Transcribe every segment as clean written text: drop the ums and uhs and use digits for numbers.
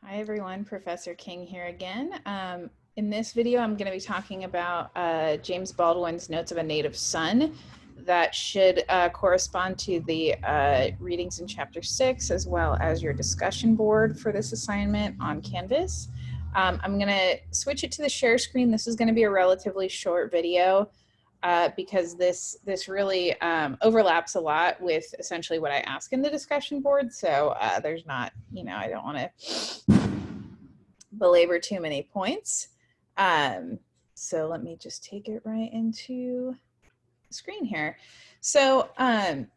Hi everyone, Professor King here again. In this video, I'm going to be talking about James Baldwin's Notes of a Native Son. That should correspond to the readings in Chapter 6, as well as your discussion board for this assignment on Canvas. I'm going to switch it to the share screen. This is going to be a relatively short video because this really overlaps a lot with essentially what I ask in the discussion board. So there's not, I don't want to belabor too many points. So let me just take it right into the screen here. So when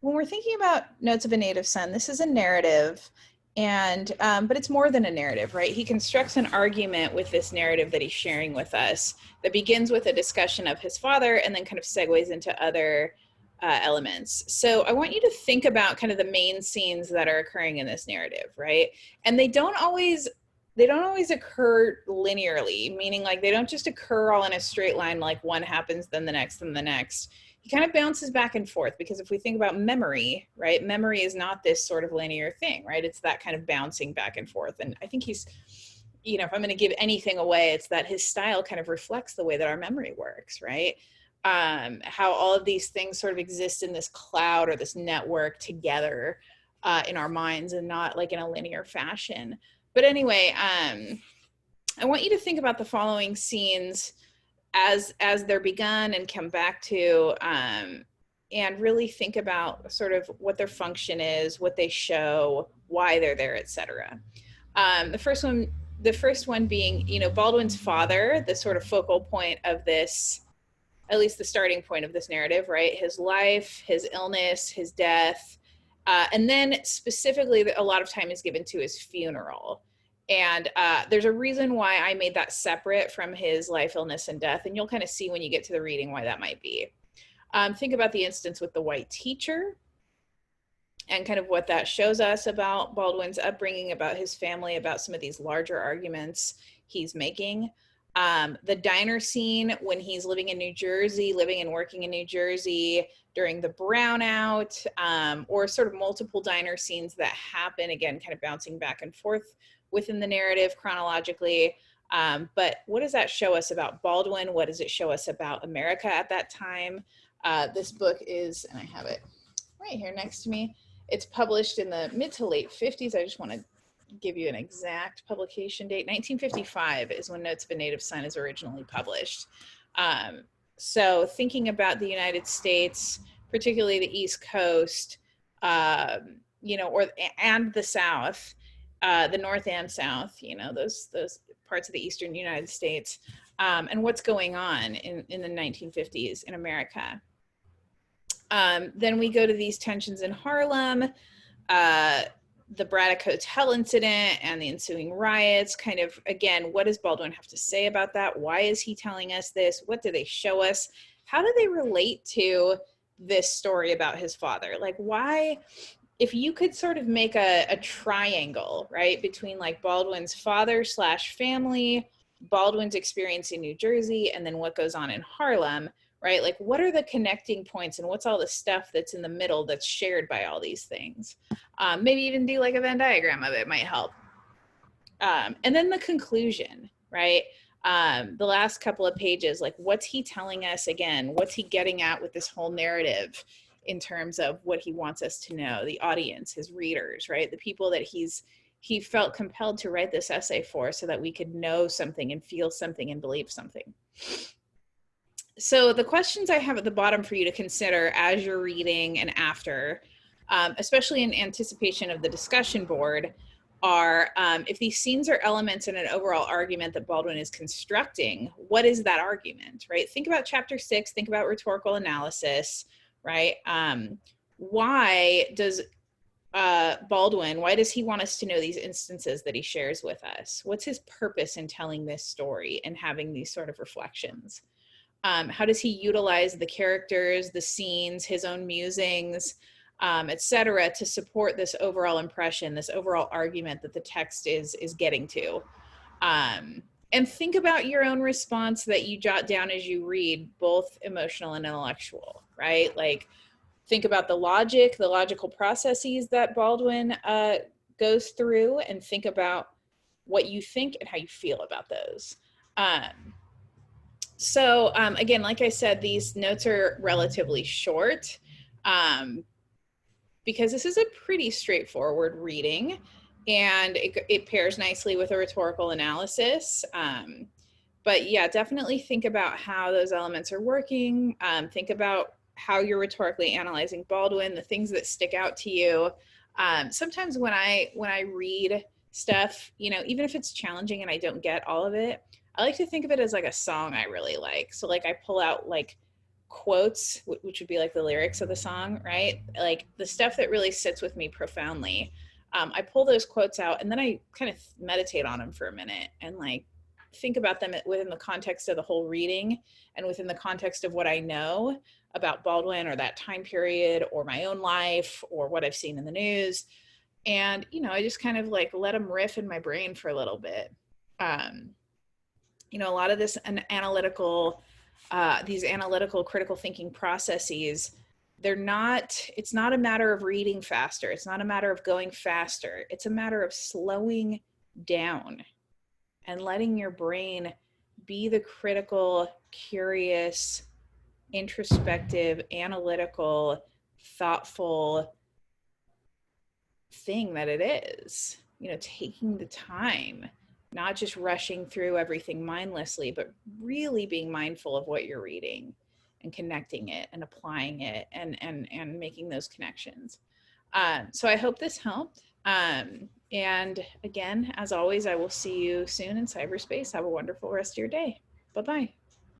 we're thinking about Notes of a Native Son, this is a narrative, and but it's more than a narrative, right? He constructs an argument with this narrative that he's sharing with us that begins with a discussion of his father and then kind of segues into other elements. So I want you to think about kind of the main scenes that are occurring in this narrative, right? And they don't always occur linearly, meaning like they don't just occur all in a straight line, like one happens, then the next, then the next. He kind of bounces back and forth because if we think about memory, right, memory is not this sort of linear thing, right? It's that kind of bouncing back and forth. And I think he's, if I'm going to give anything away, it's that his style kind of reflects the way that our memory works, right? How all of these things sort of exist in this cloud or this network together in our minds and not like in a linear fashion. But anyway, I want you to think about the following scenes as they're begun and come back to, and really think about sort of what their function is, what they show, why they're there, etc. The first one being, Baldwin's father, the sort of focal point of this, at least the starting point of this narrative, right? His life, his illness, his death, and then specifically a lot of time is given to his funeral. And there's a reason why I made that separate from his life, illness, and death. And you'll kind of see when you get to the reading why that might be. Think about the instance with the white teacher and kind of what that shows us about Baldwin's upbringing, about his family, about some of these larger arguments he's making. The diner scene when he's living in New Jersey, living and working in New Jersey during the brownout, or sort of multiple diner scenes that happen, again, kind of bouncing back and forth within the narrative chronologically. But what does that show us about Baldwin? What does it show us about America at that time? This book is, and I have it right here next to me, it's published in the mid to late 50s. I just want to give you an exact publication date. 1955 is when Notes of a Native Son is originally published. So thinking about the United States, particularly the East Coast, and the South, the North and South, those parts of the Eastern United States, and what's going on in the 1950s in America. Then we go to these tensions in Harlem, the Braddock Hotel incident and the ensuing riots. Kind of, again, what does Baldwin have to say about that? Why is he telling us this? What do they show us? How do they relate to this story about his father? Like, why, if you could sort of make a triangle, right, between like Baldwin's father / family, Baldwin's experience in New Jersey, and then what goes on in Harlem, right? Like, what are the connecting points and what's all the stuff that's in the middle that's shared by all these things? Maybe even do like a Venn diagram of it might help. And then the conclusion, right? The last couple of pages, like what's he telling us again? What's he getting at with this whole narrative in terms of what he wants us to know, the audience, his readers, right? The people that he felt compelled to write this essay for so that we could know something and feel something and believe something. So the questions I have at the bottom for you to consider as you're reading and after, especially in anticipation of the discussion board, are if these scenes are elements in an overall argument that Baldwin is constructing, what is that argument, right? Think about chapter 6, think about rhetorical analysis, right? Why does Baldwin, why does he want us to know these instances that he shares with us? What's his purpose in telling this story and having these sort of reflections? How does he utilize the characters, the scenes, his own musings, etc., to support this overall impression, this overall argument that the text is getting to? And think about your own response that you jot down as you read, both emotional and intellectual, right? Like, think about the logical processes that Baldwin goes through, and think about what you think and how you feel about those. Again, like I said, these notes are relatively short because this is a pretty straightforward reading, and it pairs nicely with a rhetorical analysis. But yeah, definitely think about how those elements are working. Think about how you're rhetorically analyzing Baldwin, the things that stick out to you. Sometimes when I read stuff, you know, even if it's challenging and I don't get all of it, I like to think of it as like a song I really like. So like I pull out like quotes, which would be like the lyrics of the song, right? Like the stuff that really sits with me profoundly. I pull those quotes out and then I kind of meditate on them for a minute and like think about them within the context of the whole reading and within the context of what I know about Baldwin or that time period or my own life or what I've seen in the news. And, you know, I just kind of like let them riff in my brain for a little bit. You know, a lot of this these analytical critical thinking processes, it's not a matter of reading faster. It's not a matter of going faster. It's a matter of slowing down and letting your brain be the critical, curious, introspective, analytical, thoughtful thing that it is. You know, taking the time, not just rushing through everything mindlessly, but really being mindful of what you're reading and connecting it and applying it and making those connections. So I hope this helped. And again, as always, I will see you soon in cyberspace. Have a wonderful rest of your day. Bye-bye.